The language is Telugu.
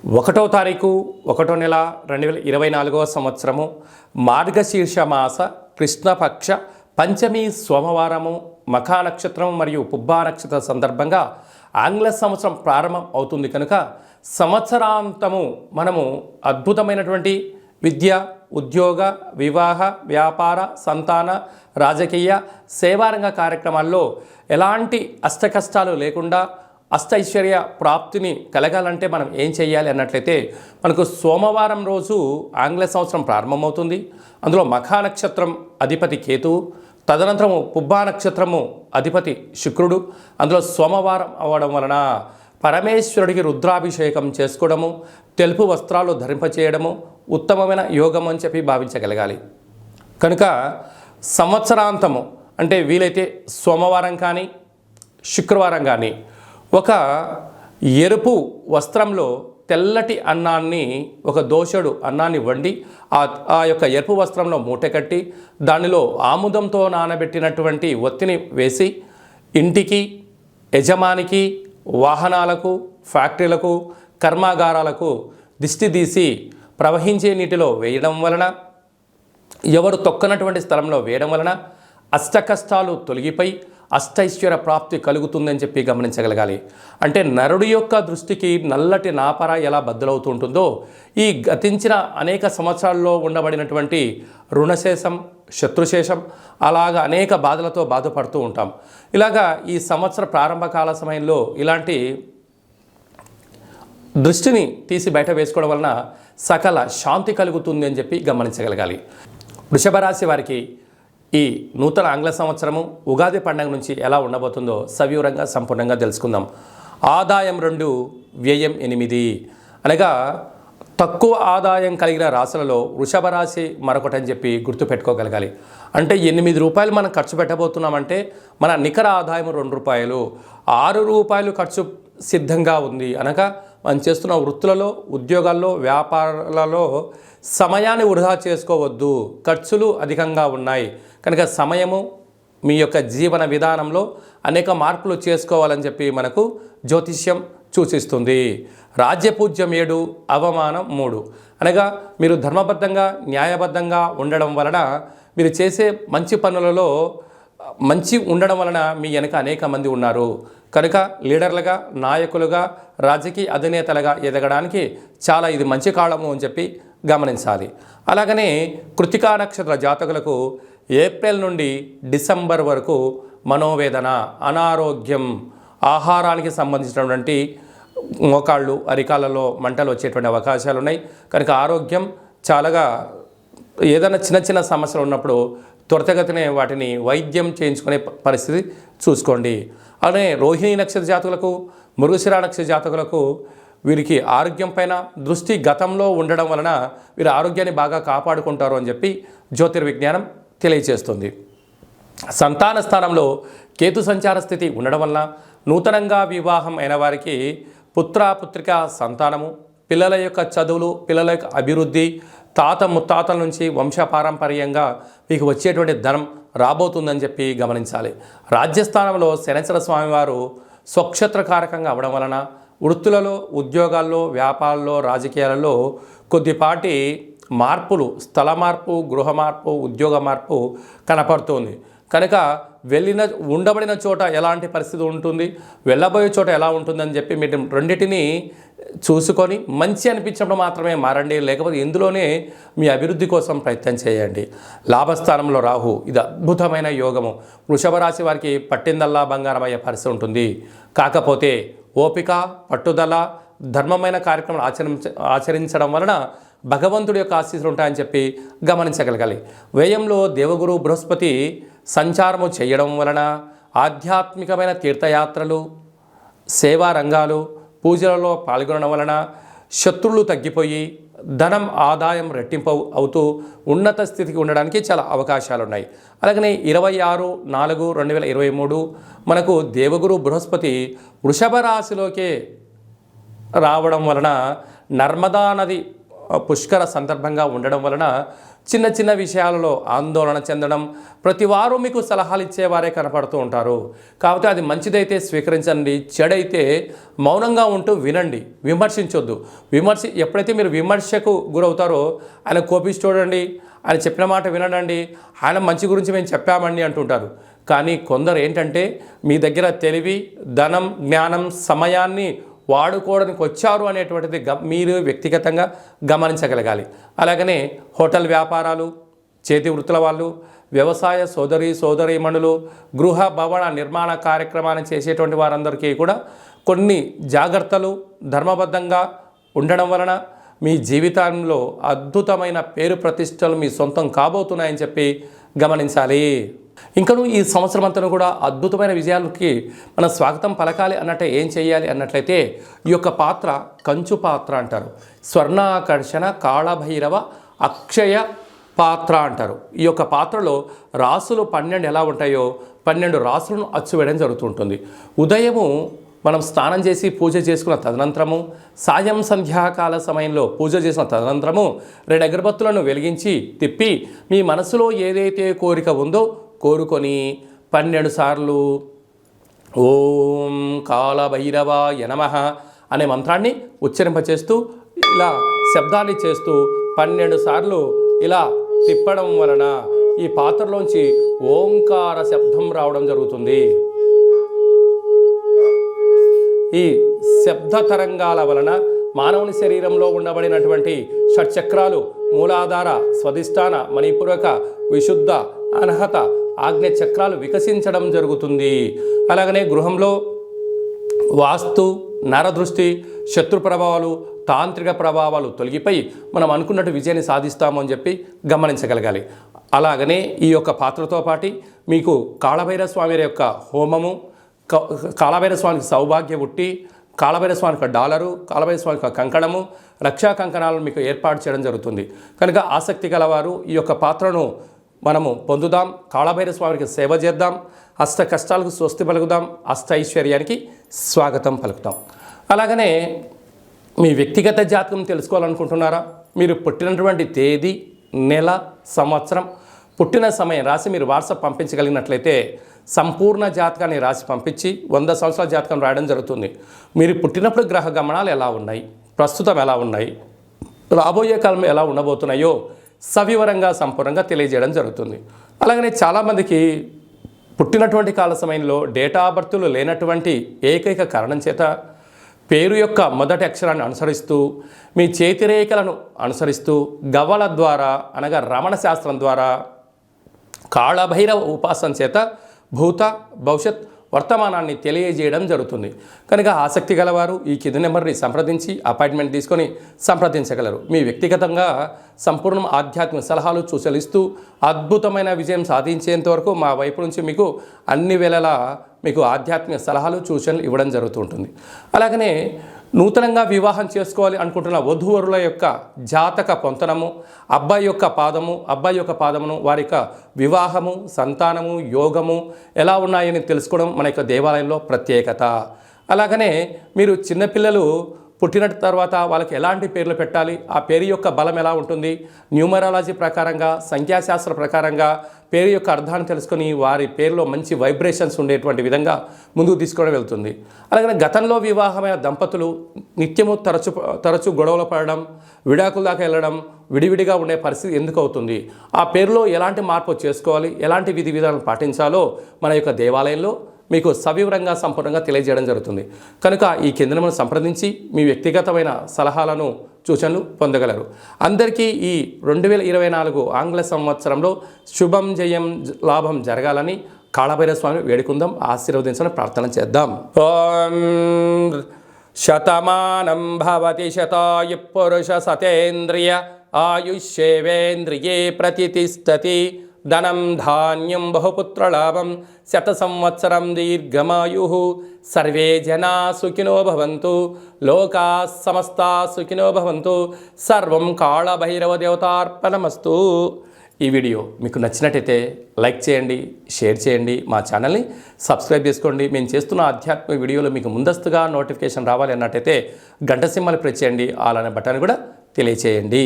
ఒకటో తారీఖు 1వ నెల 2024 సంవత్సరము మార్గశీర్ష మాస కృష్ణపక్ష పంచమి సోమవారము మఖా నక్షత్రం మరియు పుబ్బా నక్షత్ర సందర్భంగా ఆంగ్ల సంవత్సరం ప్రారంభం అవుతుంది కనుక సంవత్సరాంతము మనము అద్భుతమైనటువంటి విద్య, ఉద్యోగ, వివాహ, వ్యాపార, సంతాన, రాజకీయ, సేవారంగ కార్యక్రమాల్లో ఎలాంటి అష్టకష్టాలు లేకుండా అష్టైశ్వర్య ప్రాప్తిని కలగాలంటే మనం ఏం చేయాలి అన్నట్లయితే మనకు సోమవారం రోజు ఆంగ్ల సంవత్సరం ప్రారంభమవుతుంది. అందులో మఖా నక్షత్రం అధిపతి కేతువు, తదనంతరము పుబ్బా నక్షత్రము అధిపతి శుక్రుడు. అందులో సోమవారం అవ్వడం వలన పరమేశ్వరుడికి రుద్రాభిషేకం చేసుకోవడము, తెలుపు వస్త్రాలు ధరింపచేయడము ఉత్తమమైన యోగం అని చెప్పి భావించగలగాలి. కనుక సంవత్సరాంతము అంటే వీలైతే సోమవారం కానీ శుక్రవారం కానీ ఒక ఎరుపు వస్త్రంలో తెల్లటి అన్నాన్ని, ఒక దోషుడు అన్నాన్ని వండి ఆ యొక్క ఎరుపు వస్త్రంలో మూట కట్టి దానిలో ఆముదంతో నానబెట్టినటువంటి ఒత్తిని వేసి ఇంటికి, యజమానికి, వాహనాలకు, ఫ్యాక్టరీలకు, కర్మాగారాలకు దిష్టి తీసి ప్రవహించే నీటిలో వేయడం వలన, ఎవరు తొక్కనటువంటి స్థలంలో వేయడం వలన అష్టకష్టాలు తొలగిపోయి అష్టైశ్వర్య ప్రాప్తి కలుగుతుందని చెప్పి గమనించగలగాలి. అంటే నరుడి యొక్క దృష్టికి నల్లటి నాపర ఎలా బద్దలవుతూ ఉంటుందో, ఈ గతించిన అనేక సంవత్సరాల్లో ఉండబడినటువంటి రుణశేషం, శత్రుశేషం, అలాగా అనేక బాధలతో బాధపడుతూ ఉంటాం. ఇలాగా ఈ సంవత్సర ప్రారంభకాల సమయంలో ఇలాంటి దృష్టిని తీసి బయట వేసుకోవడం వలన సకల శాంతి కలుగుతుంది అని చెప్పి గమనించగలగాలి. వృషభ రాశి వారికి ఈ నూతన ఆంగ్ల సంవత్సరము ఉగాది పండుగ నుంచి ఎలా ఉండబోతుందో సవివరంగా సంపూర్ణంగా తెలుసుకుందాం. ఆదాయం 2, వ్యయం 8 అనగా తక్కువ ఆదాయం కలిగిన రాశులలో వృషభ రాశి మరొకటని చెప్పి గుర్తుపెట్టుకోగలగాలి. అంటే 8 రూపాయలు మనం ఖర్చు పెట్టబోతున్నామంటే మన నికర ఆదాయం 2 రూపాయలు, 6 రూపాయలు ఖర్చు సిద్ధంగా ఉంది అనగా మనం చేస్తున్న వృత్తులలో, ఉద్యోగాల్లో, వ్యాపారాలలో సమయాన్ని వృధా చేసుకోవద్దు. ఖర్చులు అధికంగా ఉన్నాయి కనుక సమయము మీ యొక్క జీవన విధానంలో అనేక మార్పులు చేసుకోవాలని చెప్పి మనకు జ్యోతిష్యం సూచిస్తుంది. రాజ్యపూజ్యం 7, అవమానం 3 అనగా మీరు ధర్మబద్ధంగా, న్యాయబద్ధంగా ఉండడం వలన మీరు చేసే మంచి పనులలో మంచి ఉండడం వలన మీ వెనక అనేక మంది ఉన్నారు కనుక లీడర్లుగా, నాయకులుగా, రాజకీయ అధినేతలుగా ఎదగడానికి చాలా ఇది మంచి కాలము అని చెప్పి గమనించాలి. అలాగనే కృతికా నక్షత్ర జాతకులకు ఏప్రిల్ నుండి డిసెంబర్ వరకు మనోవేదన, అనారోగ్యం, ఆహారానికి సంబంధించినటువంటి మోకాళ్ళు, అరికాలలో మంటలు వచ్చేటువంటి అవకాశాలు ఉన్నాయి కనుక ఆరోగ్యం చాలాగా ఏదైనా చిన్న చిన్న సమస్యలు ఉన్నప్పుడు త్వరితగతినే వాటిని వైద్యం చేయించుకునే పరిస్థితి చూసుకోండి. అలానే రోహిణి నక్షత్ర జాతకులకు, మృగశిర నక్షత్ర జాతకులకు వీరికి ఆరోగ్యం పైన దృష్టి గతంలో ఉండడం వలన వీరి ఆరోగ్యాన్ని బాగా కాపాడుకుంటారు అని చెప్పి జ్యోతిర్విజ్ఞానం తెలియజేస్తుంది. సంతాన స్థానంలో కేతు సంచార స్థితి ఉండడం వలన నూతనంగా వివాహం అయిన వారికి పుత్రిక సంతానము, పిల్లల యొక్క చదువులు, పిల్లల యొక్క అభివృద్ధి, తాత ముత్తాతల నుంచి వంశపారంపర్యంగా మీకు వచ్చేటువంటి ధనం రాబోతుందని చెప్పి గమనించాలి. రాజ్యస్థానంలో శనైశ్వర స్వామివారు స్వక్షత్రకారకంగా అవ్వడం వలన వృత్తులలో, ఉద్యోగాల్లో, వ్యాపారాల్లో, రాజకీయాలలో కొద్దిపాటి మార్పులు, స్థల మార్పు, గృహ మార్పు, ఉద్యోగ మార్పు కనపడుతుంది కనుక ఉండబడిన చోట ఎలాంటి పరిస్థితి ఉంటుంది, వెళ్ళబోయే చోట ఎలా ఉంటుందని చెప్పి మీరు రెండింటినీ చూసుకొని మంచి అనిపించినప్పుడు మాత్రమే మారండి, లేకపోతే ఇందులోనే మీ అభివృద్ధి కోసం ప్రయత్నం చేయండి. లాభస్థానంలో రాహు, ఇది అద్భుతమైన యోగము. వృషభ రాశి వారికి పట్టిందల్లా బంగారం అయ్యే పరిస్థితి ఉంటుంది. కాకపోతే ఓపిక, పట్టుదల, ధర్మమైన కార్యక్రమాలు ఆచరించడం వలన భగవంతుడి యొక్క ఆశీస్సులు ఉంటాయని చెప్పి గమనించగలగాలి. వ్యయంలో దేవగురు బృహస్పతి సంచారము చేయడం వలన ఆధ్యాత్మికమైన తీర్థయాత్రలు, సేవా రంగాలు, పూజలలో పాల్గొనడం వలన శత్రువులు తగ్గిపోయి ధనం ఆదాయం రెట్టింపు అవుతూ ఉన్నత స్థితికి ఉండడానికి చాలా అవకాశాలు ఉన్నాయి. అలాగనే 26/4/2023 మనకు దేవగురు బృహస్పతి వృషభ రాశిలోకే రావడం వలన నర్మదా నది పుష్కర సందర్భంగా ఉండడం వలన చిన్న చిన్న విషయాలలో ఆందోళన చెందడం, ప్రతి వారు మీకు సలహాలు ఇచ్చేవారే కనపడుతూ ఉంటారు. కాబట్టి అది మంచిదైతే స్వీకరించండి, చెడైతే మౌనంగా ఉంటూ వినండి, విమర్శించొద్దు. ఎప్పుడైతే మీరు విమర్శకు గురవుతారో ఆయన కోపిస్తూ చూడండి, ఆయన చెప్పిన మాట వినడండి, ఆయన మంచి గురించి మేము చెప్పామండి అంటుంటారు. కానీ కొందరు ఏంటంటే మీ దగ్గర తెలివి, ధనం, జ్ఞానం, సమయాన్ని వాడుకోవడానికి వచ్చారు అనేటువంటిది మీరు వ్యక్తిగతంగా గమనించగలగాలి. అలాగనే హోటల్ వ్యాపారాలు, చేతి వృత్తుల వాళ్ళు, వ్యవసాయ సోదరీమణులు, గృహ భవన నిర్మాణ కార్యక్రమాన్ని చేసేటువంటి వారందరికీ కూడా కొన్ని జాగ్రత్తలు ధర్మబద్ధంగా ఉండడం వలన మీ జీవితంలో అద్భుతమైన పేరు ప్రతిష్టలు మీ సొంతం కాబోతున్నాయని చెప్పి గమనించాలి. ఇంకను ఈ సంవత్సరం అంతా కూడా అద్భుతమైన విజయాలకి మనం స్వాగతం పలకాలి అన్నట్టే ఏం చేయాలి అన్నట్లయితే ఈ యొక్క పాత్ర కంచు పాత్ర అంటారు. స్వర్ణాకర్షణ కాళభైరవ అక్షయ పాత్ర అంటారు. ఈ యొక్క పాత్రలో రాసులు 12 ఎలా ఉంటాయో 12 రాసులను అచ్చువేయడం జరుగుతుంటుంది. ఉదయము మనం స్నానం చేసి పూజ చేసుకున్న తదనంతరము, సాయం సంధ్యాకాల సమయంలో పూజ చేసిన తదనంతరము 2 అగరబత్తులను వెలిగించి తిప్పి మీ మనసులో ఏదైతే కోరిక ఉందో కోరుకొని 12 సార్లు ఓం కాళభైరవాయ నమః అనే మంత్రాన్ని ఉచ్చరింపచేస్తూ ఇలా శబ్దాన్ని చేస్తూ 12 సార్లు ఇలా తిప్పడం వలన ఈ పాత్రలోంచి ఓంకార శబ్దం రావడం జరుగుతుంది. ఈ శబ్ద తరంగాల వలన మానవుని శరీరంలో ఉండబడినటువంటి షట్చక్రాలు మూలాధార, స్వధిష్టాన, మణిపూరక, విశుద్ధ, అనహత, ఆజ్ఞ చక్రాలు వికసించడం జరుగుతుంది. అలాగనే గృహంలో వాస్తు, నరదృష్టి, శత్రు ప్రభావాలు, తాంత్రిక ప్రభావాలు తొలగిపోయి మనం అనుకున్నట్టు విజయాన్ని సాధిస్తాము అని చెప్పి గమనించగలగాలి. అలాగనే ఈ యొక్క పాత్రతో పాటు మీకు కాళభైరవ స్వామి యొక్క హోమము, కాళభైరవ స్వామికి సౌభాగ్య ఉట్టి, కాళభైరవ స్వామికి డాలరు, కాళభైరవ స్వామికి కంకణము, రక్షా కంకణాలను మీకు ఏర్పాటు చేయడం జరుగుతుంది. కనుక ఆసక్తి గలవారు ఈ యొక్క పాత్రను మనము పొందుదాం, కాళభైరవ స్వామికి సేవ చేద్దాం, అష్ట కష్టాలకు స్వస్తి పలుకుదాం, అష్ట ఐశ్వర్యానికి స్వాగతం పలుకుతాం. అలాగనే మీ వ్యక్తిగత జాతకం తెలుసుకోవాలనుకుంటున్నారా? మీరు పుట్టినటువంటి తేదీ, నెల, సంవత్సరం, పుట్టిన సమయం రాసి మీరు వాట్సాప్ పంపించగలిగినట్లయితే సంపూర్ణ జాతకాన్ని రాసి పంపించి 100 సంవత్సరాల జాతకం రాయడం జరుగుతుంది. మీరు పుట్టినప్పుడు గ్రహ గమనాలు ఎలా ఉన్నాయి, ప్రస్తుతం ఎలా ఉన్నాయి, రాబోయే కాలం ఎలా ఉండబోతున్నాయో సవివరంగా సంపూర్ణంగా తెలియజేయడం జరుగుతుంది. అలాగనే చాలామందికి పుట్టినటువంటి కాల సమయంలో డేటా ఆఫ్ బర్త్లు లేనటువంటి ఏకైక కారణం చేత పేరు యొక్క మొదటి అక్షరాన్ని అనుసరిస్తూ మీ చేతిరేఖలను అనుసరిస్తూ గవ్వల ద్వారా అనగా రమణ శాస్త్రం ద్వారా కాళభైరవ ఉపాసన చేత భూత, భవిష్యత్, వర్తమానాన్ని తెలియజేయడం జరుగుతుంది. కనుక ఆసక్తి గలవారు ఈ కింది నెంబర్ని సంప్రదించి అపాయింట్మెంట్ తీసుకొని సంప్రదించగలరు. మీ వ్యక్తిగతంగా సంపూర్ణ ఆధ్యాత్మిక సలహాలు సూచనలిస్తూ అద్భుతమైన విజయం సాధించేంత వరకు మా వైపు నుంచి మీకు అన్ని వేళలా మీకు ఆధ్యాత్మిక సలహాలు సూచనలు ఇవ్వడం జరుగుతూ ఉంటుంది. అలాగనే నూతనంగా వివాహం చేసుకోవాలి అనుకుంటున్న వధూవరుల యొక్క జాతక పొంతనము, అబ్బాయి యొక్క పాదమును వారి యొక్క వివాహము, సంతానము, యోగము ఎలా ఉన్నాయని తెలుసుకోవడం మన యొక్క దేవాలయంలో ప్రత్యేకత. అలాగనే మీరు చిన్నపిల్లలు పుట్టిన తర్వాత వాళ్ళకి ఎలాంటి పేర్లు పెట్టాలి, ఆ పేరు యొక్క బలం ఎలా ఉంటుంది, న్యూమరాలజీ ప్రకారంగా, సంఖ్యాశాస్త్ర ప్రకారంగా పేరు యొక్క అర్థాన్ని తెలుసుకొని వారి పేరులో మంచి వైబ్రేషన్స్ ఉండేటువంటి విధంగా ముందుకు తీసుకోవడం వెళ్తుంది. అలాగే గతంలో వివాహమైన దంపతులు నిత్యము తరచు గొడవలు పడడం, విడాకుల దాకా వెళ్ళడం, విడివిడిగా ఉండే పరిస్థితి ఎందుకు అవుతుంది, ఆ పేరులో ఎలాంటి మార్పు చేసుకోవాలి, ఎలాంటి విధి విధానాలు పాటించాలో మన యొక్క దేవాలయంలో మీకు సవివరంగా సంపూర్ణంగా తెలియజేయడం జరుగుతుంది. కనుక ఈ కేంద్రమును సంప్రదించి మీ వ్యక్తిగతమైన సలహాలను సూచనలు పొందగలరు. అందరికీ ఈ 2024 ఆంగ్ల సంవత్సరంలో శుభం, జయం, లాభం జరగాలని కాళభైరవ స్వామి వేడుకుందాం, ఆశీర్వదించడం ప్రార్థన చేద్దాం. ఓం శతమానం భవతి శతాయు పురుష సతేంద్రియ ఆయుష్యేవేంద్రియే ప్రతిష్టతి ధనం ధాన్యం బహుపుత్రలాభం శత సంవత్సరం దీర్ఘమాయు సర్వే జనా సుఖినో భవంతు లోకా సమస్తా సుఖినో భవంతు సర్వం కాళభైరవ దేవతార్పణమస్తు. ఈ వీడియో మీకు నచ్చినట్టయితే లైక్ చేయండి, షేర్ చేయండి, మా ఛానల్ని సబ్స్క్రైబ్ చేసుకోండి. మేము చేస్తున్న ఆధ్యాత్మిక వీడియోలు మీకు ముందస్తుగా నోటిఫికేషన్ రావాలి అన్నట్టయితే గంట సింబల్ ప్రెస్ చేయండి, ఆల్ అనే బటన్ కూడా తెలియచేయండి.